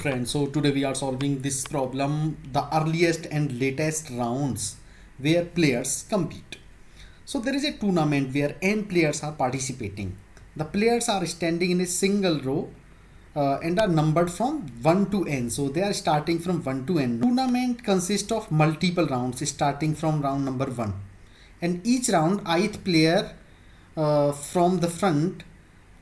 friends, so today we are solving this problem, the earliest and latest rounds where players compete. So there is a tournament where n players are participating. The players are standing in a single row and are numbered from 1 to n. So they are starting from 1 to n. Tournament consists of multiple rounds starting from round number 1. And each round, ith player from the front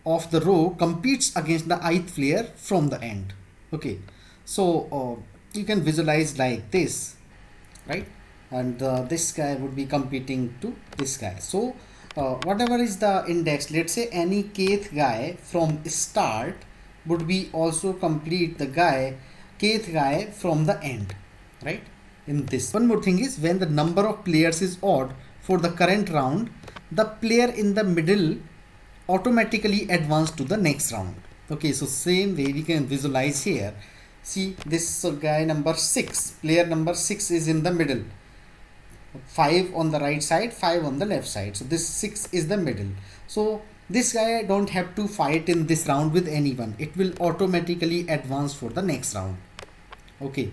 of the row competes against the ith player from the end. Okay, so you can visualize like this, right? And this guy would be competing to this guy. So whatever is the index, let's say any kth guy from start would be also complete the kth guy from the end, right? In this one more thing is, when the number of players is odd for the current round, the player in the middle automatically advance to the next round. Okay, so same way we can visualize here. See this guy number 6, player number 6 is in the middle, 5 on the right side, 5 on the left side. So this 6 is the middle. So this guy don't have to fight in this round with anyone. It will automatically advance for the next round. Okay,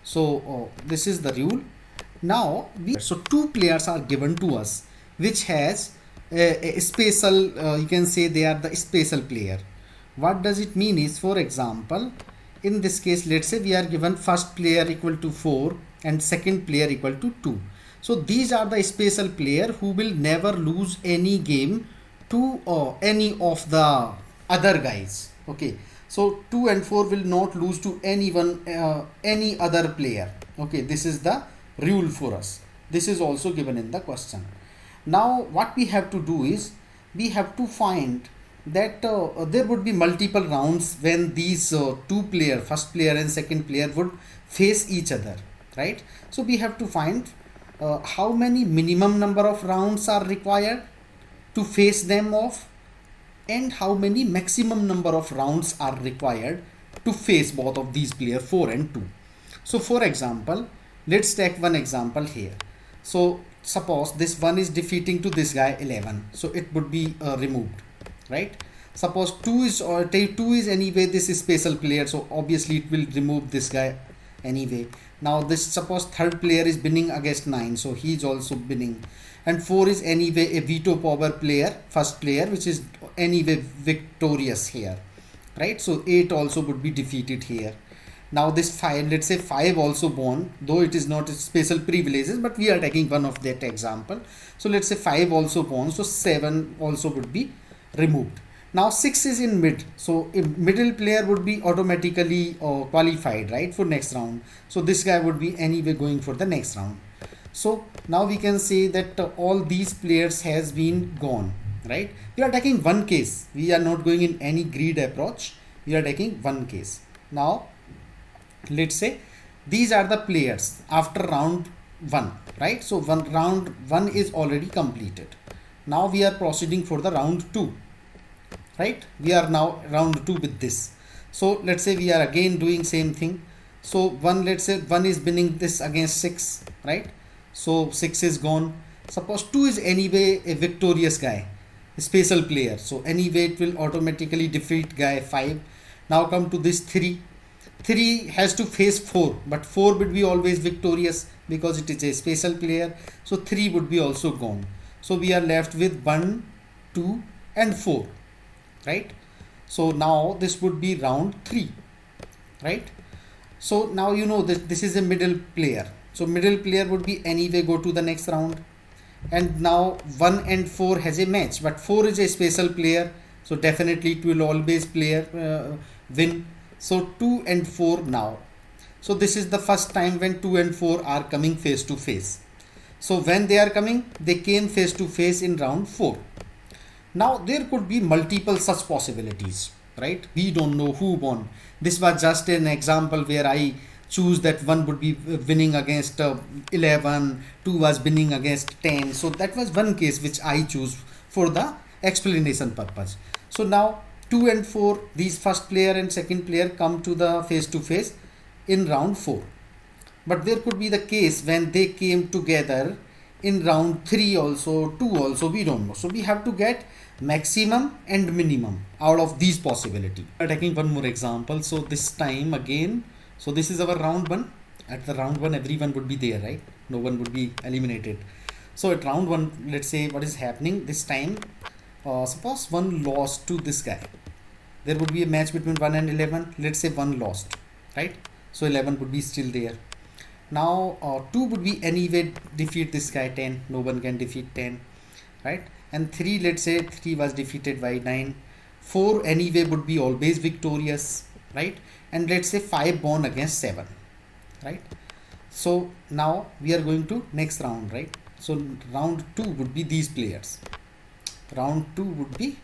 so this is the rule. Now so two players are given to us which has a spatial, you can say they are the spatial player. What does it mean is, for example, in this case, let's say we are given first player equal to 4 and second player equal to 2. So these are the spatial player who will never lose any game to any of the other guys. Okay, so 2 and 4 will not lose to anyone, any other player. Okay, this is the rule for us. This is also given in the question. Now what we have to do is, we have to find that there would be multiple rounds when these two player, first player and second player, would face each other, right? So we have to find how many minimum number of rounds are required to face them off, and how many maximum number of rounds are required to face both of these players, 4 and 2. So for example, let's take one example here. So suppose this one is defeating to this guy 11, so it would be removed, right? Suppose 2 is anyway this is spatial player, so obviously it will remove this guy anyway. Now this, suppose third player is winning against 9, so he is also winning, and 4 is anyway a veto power player, first player, which is anyway victorious here, right? So 8 also would be defeated here. Now this 5, let's say 5 also won, though it is not a special privileges, but we are taking one of that example. So let's say 5 also won, so 7 also would be removed. Now 6 is in mid, so a middle player would be automatically qualified, right, for next round. So this guy would be anyway going for the next round. So now we can say that all these players has been gone, right? We are taking one case. We are not going in any greed approach. We are taking one case. Now let's say these are the players after round 1, right? So round 1 is already completed. Now we are proceeding for the round 2, right? We are now round 2 with this. So let's say we are again doing same thing. So let's say 1 is winning this against 6, right? So 6 is gone. Suppose 2 is anyway a victorious guy, a spatial player, so anyway it will automatically defeat guy 5. Now come to this 3 has to face 4, but 4 would be always victorious because it is a spatial player, so 3 would be also gone. So we are left with 1, 2 and 4, right? So now this would be round 3, right? So now you know that this is a middle player, so middle player would be anyway go to the next round. And now 1 and 4 has a match, but 4 is a spatial player, so definitely it will always win. So 2 and 4 now. So this is the first time when 2 and 4 are coming face to face. So when they are coming, they came face to face in round 4. Now there could be multiple such possibilities, right? We don't know who won. This was just an example where I choose that one would be winning against 11, 2 was winning against 10. So that was one case which I choose for the explanation purpose. So now 2 and 4, these first player and second player come to the face to face in round 4. But there could be the case when they came together in round 3 also, 2 also, we don't know. So we have to get maximum and minimum out of these possibility. We are taking one more example. So this time again, so this is our round one. At the round one, everyone would be there, right? No one would be eliminated. So at round one, let's say what is happening this time. Suppose one lost to this guy. There would be a match between 1 and 11. Let's say 1 lost, right? So 11 would be still there. Now 2 would be anyway defeat this guy 10. No one can defeat 10, right? And 3, let's say 3 was defeated by 9. 4 anyway would be always victorious, right? And let's say 5 won against 7, right? So now we are going to next round, right? So round 2 would be these players. Round 2 would be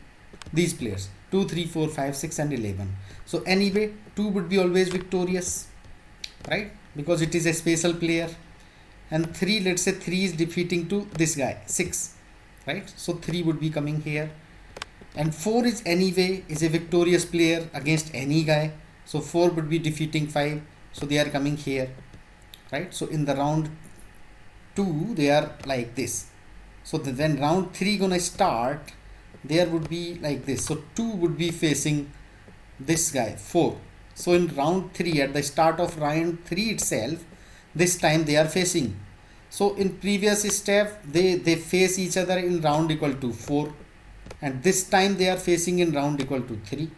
these players 2, 3, 4, 5, 6 and 11. So anyway 2 would be always victorious, right? Because it is a special player. And 3, let's say 3 is defeating to this guy 6, right? So 3 would be coming here. And 4 is anyway is a victorious player against any guy. So 4 would be defeating 5. So they are coming here, right? So in the round 2 they are like this. So then round 3 gonna start, there would be like this. So 2 would be facing this guy 4. So in round 3, at the start of round 3 itself, this time they are facing. So in previous step they face each other in round equal to 4, and this time they are facing in round equal to 3,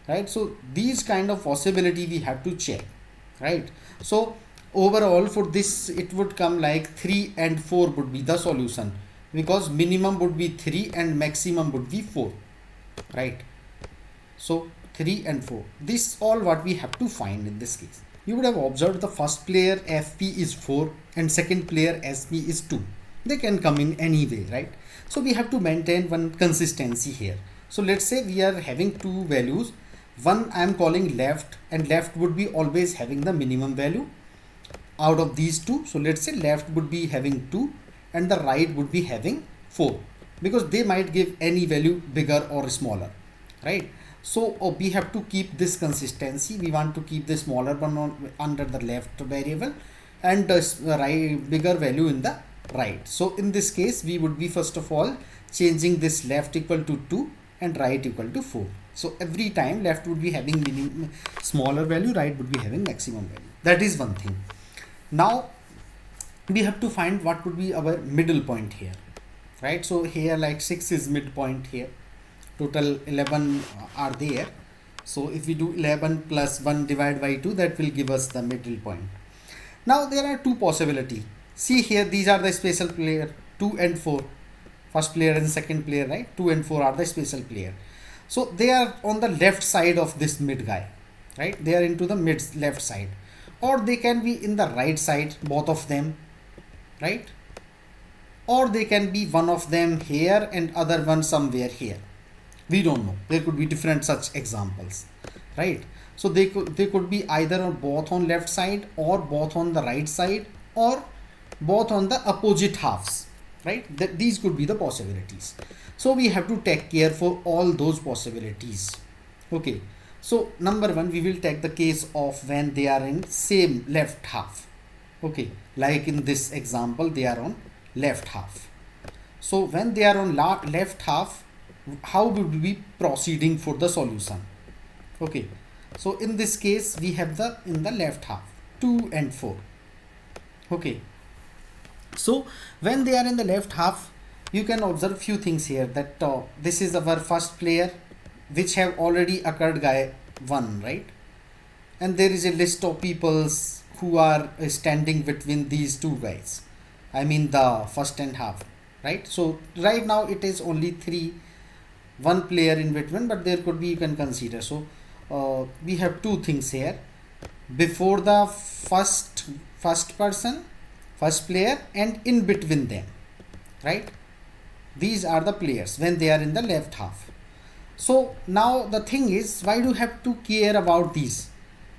right? So these kind of possibility we have to check, right? So overall for this it would come like 3 and 4 would be the solution, because minimum would be 3 and maximum would be 4, right? So 3 and 4, this all what we have to find in this case. You would have observed the first player FP is 4 and second player SP is 2. They can come in any way, right? So we have to maintain one consistency here. So let's say we are having two values. One I am calling left, and left would be always having the minimum value out of these two. So let's say left would be having 2 and the right would be having 4, because they might give any value bigger or smaller, right? So we have to keep this consistency. We want to keep the smaller one under the left variable and the bigger value in the right. So in this case we would be first of all changing this left equal to 2 and right equal to 4. So every time left would be having smaller value, right would be having maximum value. That is one thing. Now we have to find what would be our middle point here, right? So here like 6 is midpoint here. Total 11 are there. So if we do 11 plus 1 divided by 2, that will give us the middle point. Now there are two possibilities. See here, these are the special player 2 and 4. First player and second player, right? 2 and 4 are the special player. So they are on the left side of this mid guy, right? They are into the mid left side, or they can be in the right side, both of them, right? Or they can be one of them here and other one somewhere here. We don't know. There could be different such examples, right? So they could be either on both on left side, or both on the right side, or both on the opposite halves, right? These could be the possibilities. So we have to take care for all those possibilities. Okay. So number one, we will take the case of when they are in same left half. Okay. Like in this example, they are on left half. So when they are on left half, how would we be proceeding for the solution? Okay. So in this case, we have in the left half 2 and 4. Okay. So when they are in the left half, you can observe few things here, that this is our first player, which have already occurred guy 1, right? And there is a list of peoples who are standing between these two guys. I mean the first and half, right? So right now it is only 3, 1 player in between, but there could be, you can consider. So we have two things here. Before the first person, first player, and in between them, right? These are the players when they are in the left half. So now the thing is, why do you have to care about these?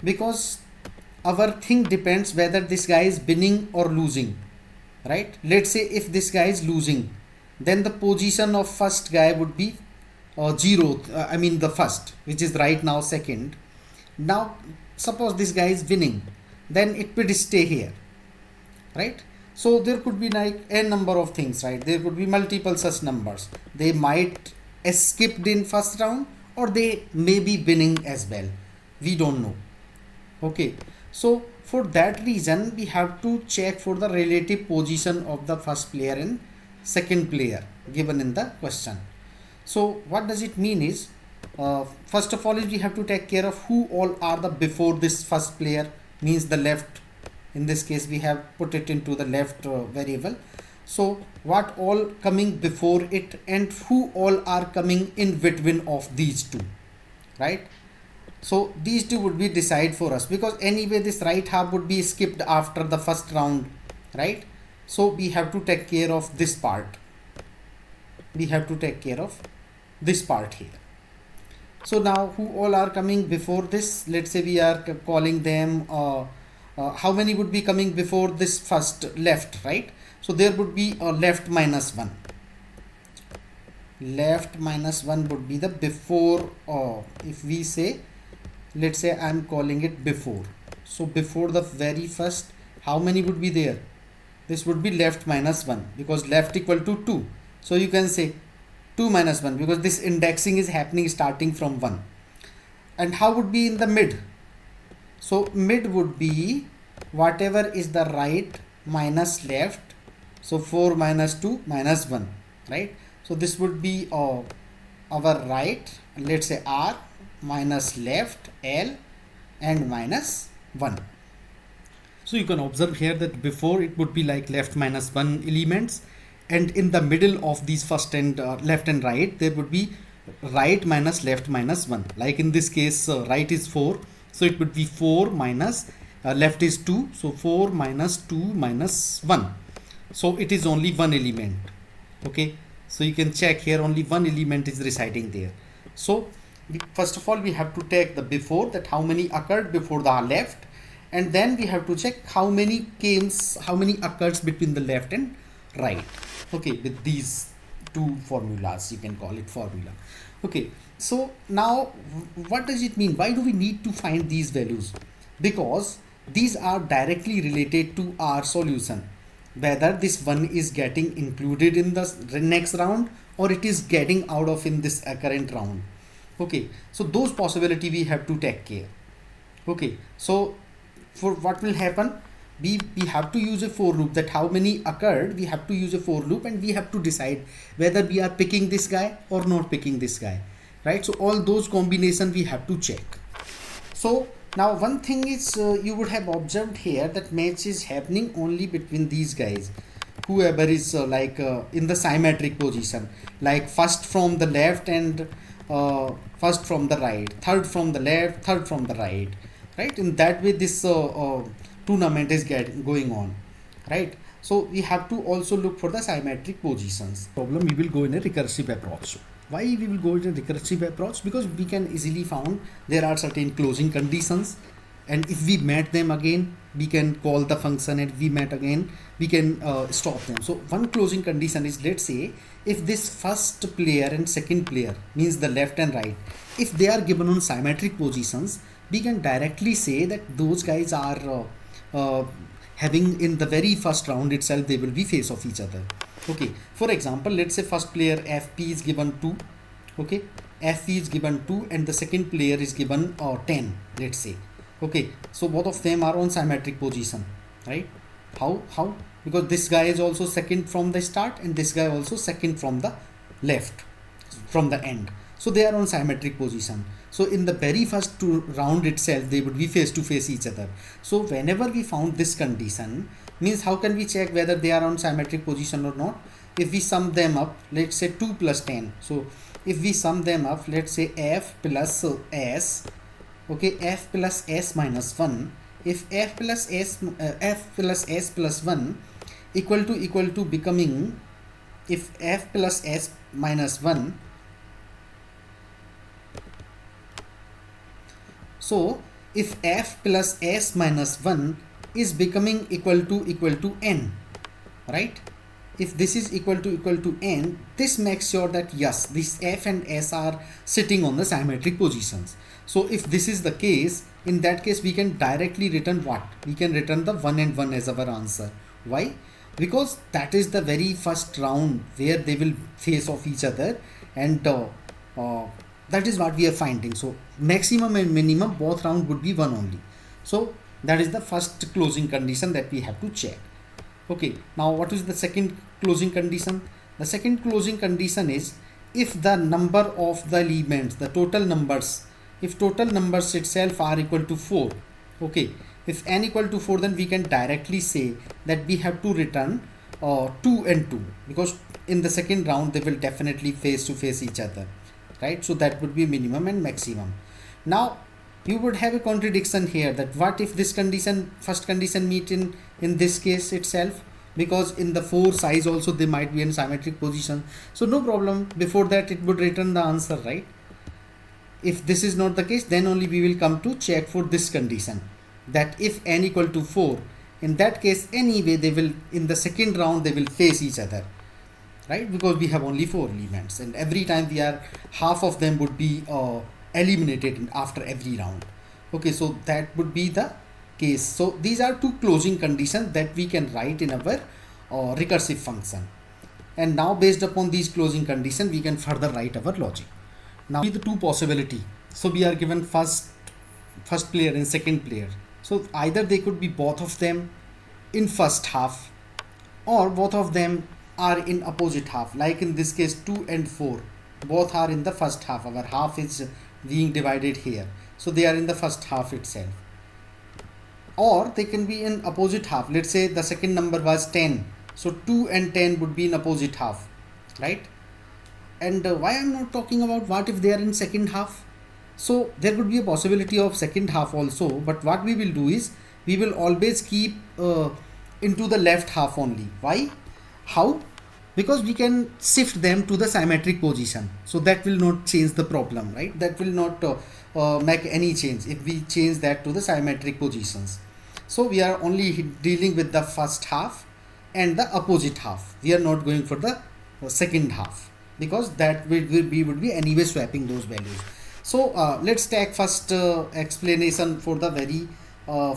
Because our thing depends whether this guy is winning or losing, right? Let's say if this guy is losing, then the position of first guy would be 0. I mean the first, which is right now second. Now suppose this guy is winning, then it would stay here, right? So there could be like a number of things, right? There could be multiple such numbers. They might escaped in first round, or they may be winning as well. We don't know. Okay, so for that reason we have to check for the relative position of the first player and second player given in the question. So what does it mean is, first of all is we have to take care of who all are the before this first player, means the left. In this case we have put it into the left variable. So what all coming before it and who all are coming in between of these two, right? So these two would be decide for us, because anyway this right half would be skipped after the first round, right? So we have to take care of this part. We have to take care of this part here. So now who all are coming before this? Let's say we are calling them how many would be coming before this first left, right? So there would be a left minus 1. Left minus 1 would be the before, if we say, let's say I'm calling it before. So before the very first, how many would be there? This would be left minus 1, because left equal to 2. So you can say 2 minus 1, because this indexing is happening starting from 1. And how would be in the mid? So mid would be whatever is the right minus left. So 4 minus 2 minus 1, right? So this would be our right, let's say R, minus left L, and minus 1. So you can observe here that before it would be like left minus 1 elements, and in the middle of these first and left and right there would be right minus left minus 1. Like in this case right is 4, so it would be 4 minus left is 2, so 4 minus 2 minus 1. So it is only one element. Okay, so you can check here only one element is residing there. So first of all we have to take the before, that how many occurred before the left, and then we have to check how many occurs between the left and right. Okay, with these two formulas, you can call it formula. Okay, so now what does it mean? Why do we need to find these values? Because these are directly related to our solution, whether this one is getting included in the next round or it is getting out of in this current round. Okay, so those possibility we have to take care. Okay, so for what will happen, we have to use a for loop, that how many occurred, we have to use a for loop, and we have to decide whether we are picking this guy or not picking this guy, right? So all those combination we have to check. So now one thing is you would have observed here that match is happening only between these guys, whoever is in the symmetric position, like first from the left and first from the right, third from the left, third from the right, right? In that way this tournament is going on, right? So we have to also look for the symmetric positions. Problem, we will go in a recursive approach. Why we will go in a recursive approach? Because we can easily found there are certain closing conditions, and if we met them again we can call the function, and we met again we can stop them. So one closing condition is, let's say if this first player and second player, means the left and right, if they are given on symmetric positions, we can directly say that those guys are having in the very first round itself they will be face of each other. Okay, for example, let's say first player FP is given 2, okay, FP is given 2 and the second player is given 10, let's say. Okay, so both of them are on symmetric position, right? How? Because this guy is also second from the start and this guy also second from the left, from the end. So they are on symmetric position. So in the very first round itself they would be face to face each other. So whenever we found this condition, means how can we check whether they are on symmetric position or not? If we sum them up, let's say 2 plus 10. So if we sum them up, let's say f plus s, okay, f plus s minus 1. If f plus s plus 1 equal to becoming, if f plus s minus 1, so if f plus s minus 1 is becoming equal to n, right? If this is equal to n, this makes sure that yes, this f and s are sitting on the symmetric positions. So if this is the case, in that case we can directly return what? We can return the 1 and 1 as our answer. Why? Because that is the very first round where they will face off each other, and uh, that is what we are finding. So maximum and minimum both round would be 1 only. So that is the first closing condition that we have to check. Okay, now what is the second closing condition? The second closing condition is if the number of the elements, the total numbers, if total numbers itself are equal to 4. Okay, if n equal to 4, then we can directly say that we have to return 2 and 2, because in the second round they will definitely face to face each other, right? So that would be minimum and maximum. Now you would have a contradiction here, that what if this condition, first condition, meet in this case itself, because in the 4 size also they might be in symmetric position. So no problem, before that it would return the answer, right? If this is not the case, then only we will come to check for this condition, that if n equal to 4, in that case anyway they will, in the second round they will face each other, right? Because we have only 4 elements, and every time we are, half of them would be eliminated after every round. Okay, so that would be the case. So these are 2 closing conditions that we can write in our recursive function, and now based upon these closing conditions we can further write our logic. Now the 2 possibility. So we are given first player and second player. So either they could be both of them in first half, or both of them are in opposite half, like in this case 2 and 4 both are in the first half. Our half is being divided here, so they are in the first half itself. Or they can be in opposite half. Let's say the second number was 10, so 2 and 10 would be in opposite half, right? And why I'm not talking about what if they are in second half? So there could be a possibility of second half also, but what we will do is we will always keep into the left half only. Why? How? Because we can shift them to the symmetric position, so that will not change the problem, right? That will not make any change if we change that to the symmetric positions. So we are only dealing with the first half and the opposite half. We are not going for the second half, because that we would be anyway swapping those values. So let's take first explanation for the very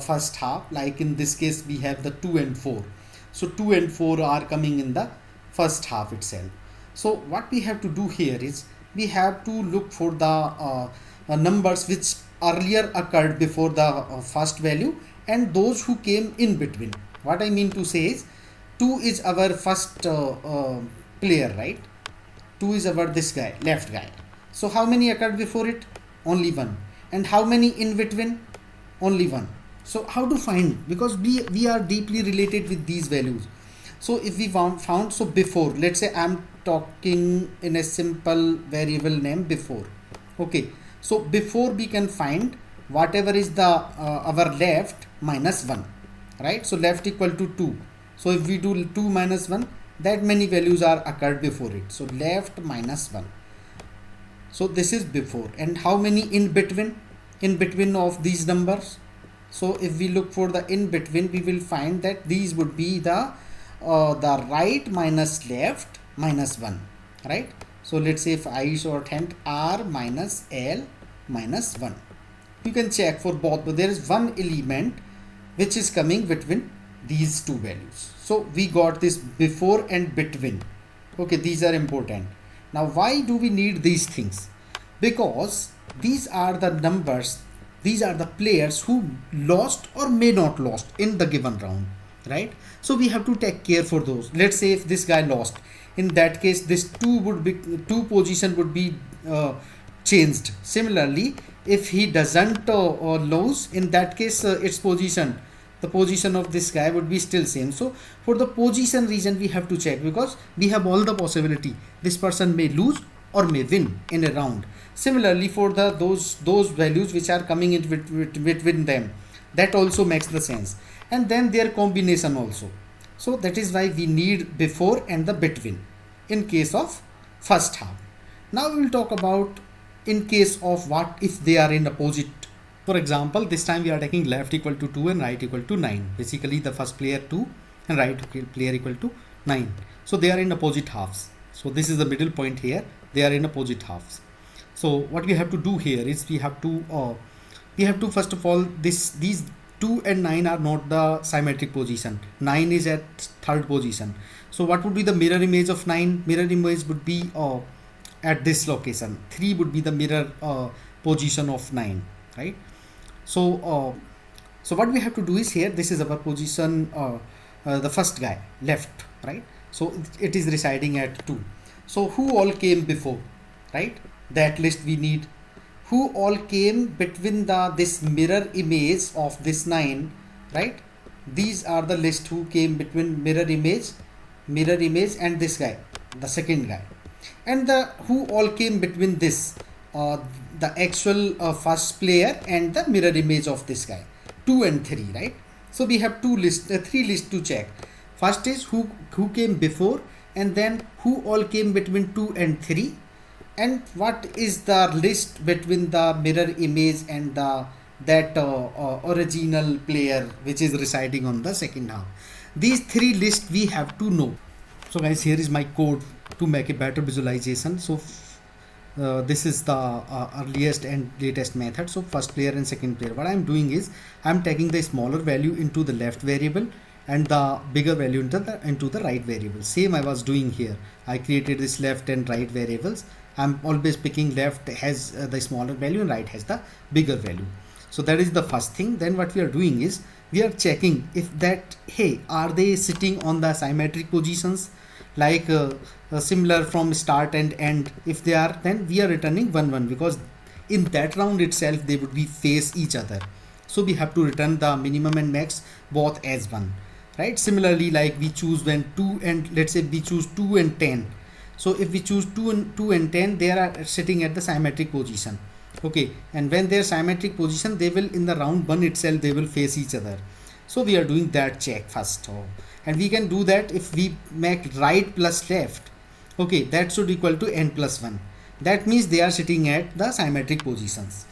first half. Like in this case we have the 2 and 4. So 2 and 4 are coming in the first half itself. So what we have to do here is we have to look for the numbers which earlier occurred before the first value, and those who came in between. What I mean to say is 2 is our first player, right? 2 is our this guy, left guy. So how many occurred before it? Only 1. And how many in between? Only 1. So how to find? Because we are deeply related with these values. So if we found, so before, let's say I'm talking in a simple variable name before. Okay, so before we can find whatever is the our left minus 1, right? So left equal to 2. So if we do 2 minus 1, that many values are occurred before it. So left minus 1. So this is before. And how many in between? In between of these numbers. So if we look for the in between, we will find that these would be the right minus left minus 1, right? So let's say if I shorthand R minus L minus 1. You can check for both, but there is one element which is coming between these two values. So we got this before and between. Okay, these are important. Now why do we need these things? Because these are the numbers, these are the players who lost or may not lost in the given round, right? So we have to take care for those. Let's say if this guy lost, in that case this 2 position would be changed. Similarly, if he doesn't lose, in that case its position, the position of this guy would be still same. So for the position reason we have to check, because we have all the possibility this person may lose or may win in a round. Similarly for the those values which are coming in between them, that also makes the sense, and then their combination also. So that is why we need before and the between in case of first half. Now we will talk about in case of what if they are in opposite. For example, this time we are taking left equal to 2 and right equal to 9. Basically the first player 2 and right player equal to 9. So they are in opposite halves. So this is the middle point here. They are in opposite halves. So what we have to do here is we have to first of all, these 2 and 9 are not the symmetric position. 9 is at third position. So what would be the mirror image of 9? Mirror image would be at this location. 3 would be the mirror position of 9, right? So what we have to do is, here this is our position, the first guy left, right? So it is residing at 2. So who all came before, right? That list we need. Who all came between this mirror image of this 9, right? These are the list who came between mirror image and this guy, the second guy. And the who all came between this, the actual first player and the mirror image of this guy, 2 and 3, right? So we have 3 lists to check. First is who came before, and then who all came between 2 and 3, and what is the list between the mirror image and that original player which is residing on the second half. These 3 lists we have to know. So guys, here is my code to make a better visualization. So this is the earliest and latest method. So first player and second player, what I'm doing is I'm taking the smaller value into the left variable and the bigger value into the right variable. Same I was doing here. I created this left and right variables. I'm always picking left has the smaller value and right has the bigger value. So that is the first thing. Then what we are doing is we are checking if that, hey, are they sitting on the symmetric positions, like similar from start and end. If they are, then we are returning 1 1, because in that round itself they would be face each other. So we have to return the minimum and max both as 1, right? Similarly, like we choose when 2 and, let's say we choose 2 and 10. So if we choose 2 and 10, they are sitting at the symmetric position. Okay, and when they are symmetric position, they will, in the round 1 itself, they will face each other. So we are doing that check first. And we can do that if we make right plus left. Okay, that should equal to n plus 1. That means they are sitting at the symmetric positions.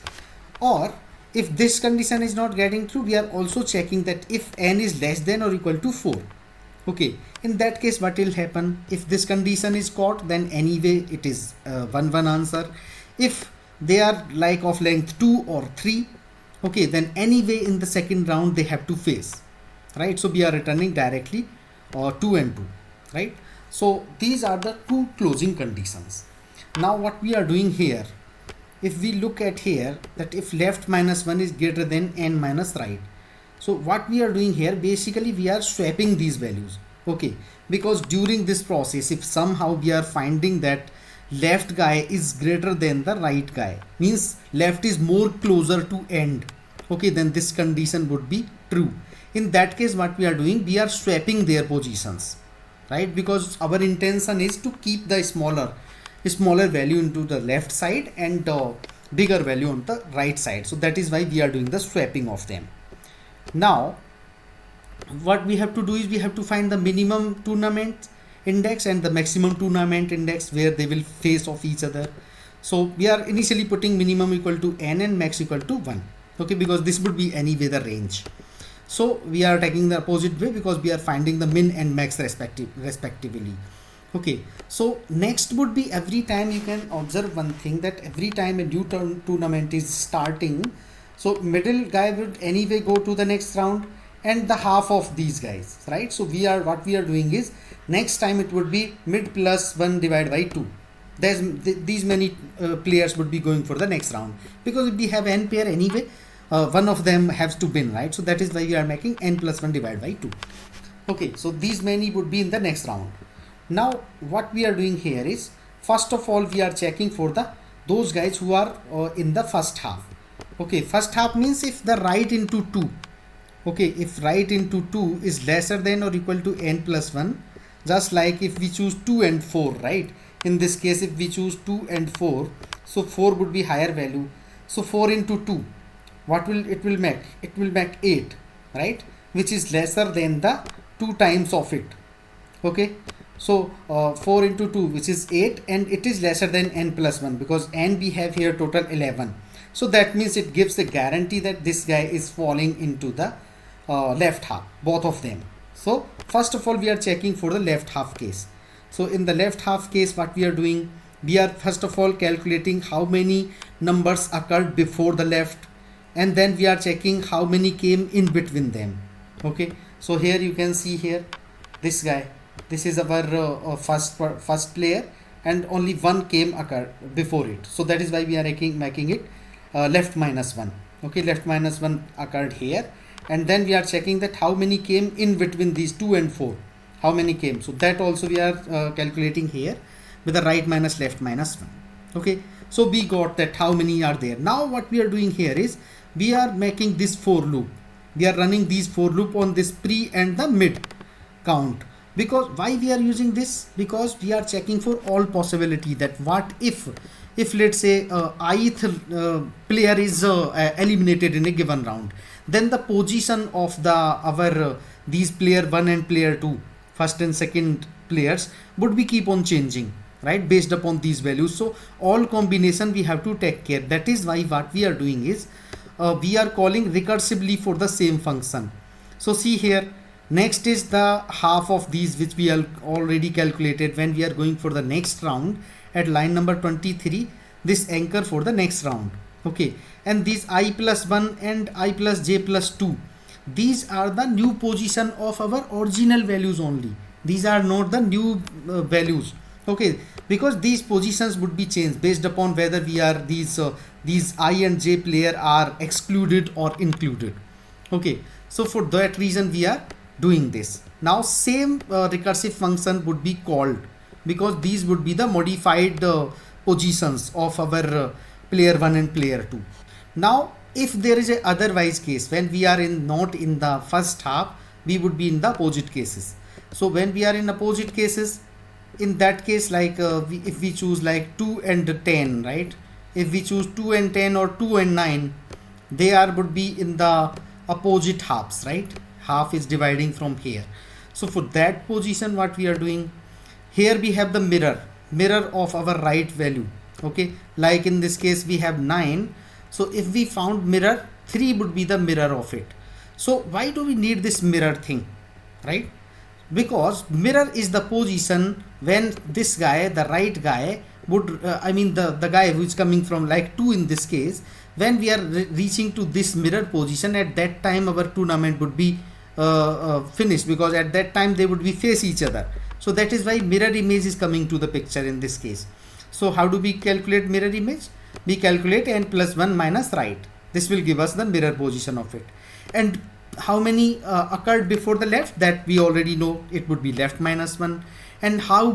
Or if this condition is not getting through, we are also checking that if n is less than or equal to 4. Okay, in that case what will happen? If this condition is caught, then anyway it is 1 1 answer. If they are like of length 2 or 3, okay, then anyway in the second round they have to face, right? So we are returning directly 2 and 2, right? So these are the 2 closing conditions. Now what we are doing here, if we look at here, that if left minus 1 is greater than n minus right. So what we are doing here, basically we are swapping these values. Okay, because during this process, if somehow we are finding that left guy is greater than the right guy, means left is more closer to end, okay, then this condition would be true. In that case, what we are doing, we are swapping their positions, right? Because our intention is to keep the smaller value into the left side and bigger value on the right side. So that is why we are doing the swapping of them. Now what we have to do is we have to find the minimum tournament index and the maximum tournament index where they will face off each other. So we are initially putting minimum equal to n and max equal to 1, okay, because this would be anyway the range. So we are taking the opposite way because we are finding the min and max respectively. Okay, so next would be, every time you can observe one thing, that every time a new tournament is starting, so middle guy would anyway go to the next round and the half of these guys, right? So what we are doing is, next time it would be mid plus 1 divided by 2. These many players would be going for the next round, because if we have n pair anyway, one of them has to win, right? So that is why we are making n plus 1 divided by 2. Okay, so these many would be in the next round. Now what we are doing here is, first of all we are checking for those guys who are in the first half. Okay, first half means if the right into 2, okay, if right into 2 is lesser than or equal to n plus 1, just like if we choose 2 and 4, right? In this case, if we choose 2 and 4, so 4 would be higher value. So 4 into 2, what will it will make? It will make 8, right? Which is lesser than the 2 times of it. Okay, so 4 into 2, which is 8, and it is lesser than n plus 1, because n we have here total 11. So that means it gives a guarantee that this guy is falling into the left half, both of them. So first of all we are checking for the left half case. So in the left half case, what we are doing, we are first of all calculating how many numbers occurred before the left, and then we are checking how many came in between them. Okay, so here you can see here this guy, this is our first player, and only one came occurred before it. So that is why we are making it left minus 1. Okay, left minus 1 occurred here, and then we are checking that how many came in between these 2 and 4, how many came. So that also we are calculating here with the right minus left minus 1. Okay, so we got that how many are there. Now what we are doing here is we are making this for loop. We are running these for loop on this pre and the mid count. Because why we are using this? Because we are checking for all possibility that what if let's say ith player is eliminated in a given round, then the position of the our these player 1 and player 2, first and second players, would be keep on changing, right, based upon these values. So all combination we have to take care. That is why what we are doing is we are calling recursively for the same function. So see here, next is the half of these which we are already calculated when we are going for the next round at line number 23, this anchor for the next round. Okay, and these I plus 1 and I plus j plus 2, these are the new position of our original values only. These are not the new values. Okay, because these positions would be changed based upon whether we are these I and j player are excluded or included. Okay, so for that reason we are doing this. Now same recursive function would be called, because these would be the modified positions of our player 1 and player 2. Now if there is a otherwise case, when we are not in the first half, we would be in the opposite cases. So when we are in opposite cases, in that case, like if we choose like 2 and 10, right, if we choose 2 and 10 or 2 and 9, they would be in the opposite halves, right? Half is dividing from here. So for that position, what we are doing here, we have the mirror of our right value. Okay, like in this case we have 9. So if we found mirror, 3 would be the mirror of it. So why do we need this mirror thing, right? Because mirror is the position when this guy, the right guy, would I mean the guy who is coming from like 2 in this case, when we are reaching to this mirror position, at that time our tournament would be finished, because at that time they would be face each other. So that is why mirror image is coming to the picture in this case. So how do we calculate mirror image? We calculate n plus 1 minus right. This will give us the mirror position of it. And how many occurred before the left, that we already know, it would be left minus 1. And how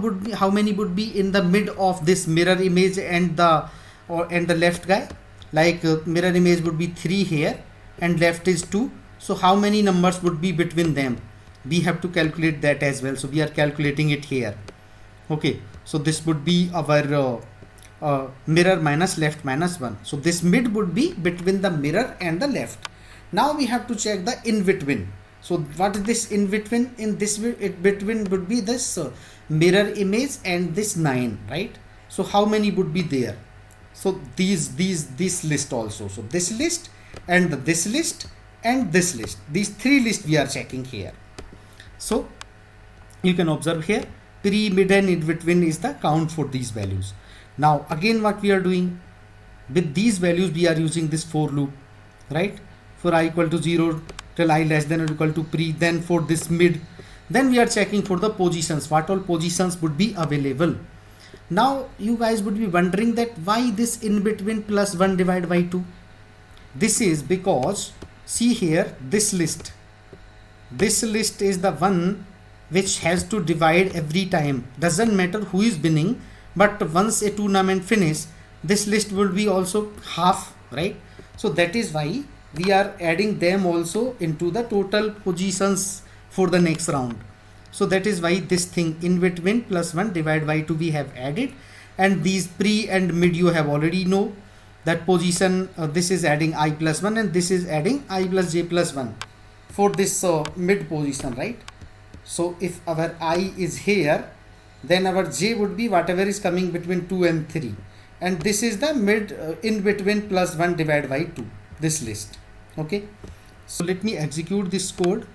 many would be in the mid of this mirror image and the left guy? Like mirror image would be 3 here and left is 2. So how many numbers would be between them? We have to calculate that as well. So we are calculating it here. Okay, so this would be our mirror minus left minus 1. So this mid would be between the mirror and the left. Now we have to check the in between. So what is this in between? In this between would be this mirror image and this 9, right? So how many would be there? So this list also. So this list and this list and this list. These 3 lists we are checking here. So you can observe here, pre, mid and in between is the count for these values. Now again what we are doing with these values, we are using this for loop, right? For I equal to 0 till I less than or equal to pre, then for this mid, then we are checking for the positions, what all positions would be available. Now you guys would be wondering that why this in between plus 1 divided by 2. This is because see here, this list is the one which has to divide every time. Doesn't matter who is winning, but once a tournament finish, this list will be also half, right? So that is why we are adding them also into the total positions for the next round. So that is why this thing in between plus 1 divided by 2 we have added, and these pre and mid you have already know that position. This is adding I plus 1 and this is adding I plus j plus 1 for this mid position, right? So if our I is here, then our j would be whatever is coming between 2 and 3, and this is the mid in between plus 1 divided by 2, this list. Okay, so let me execute this code.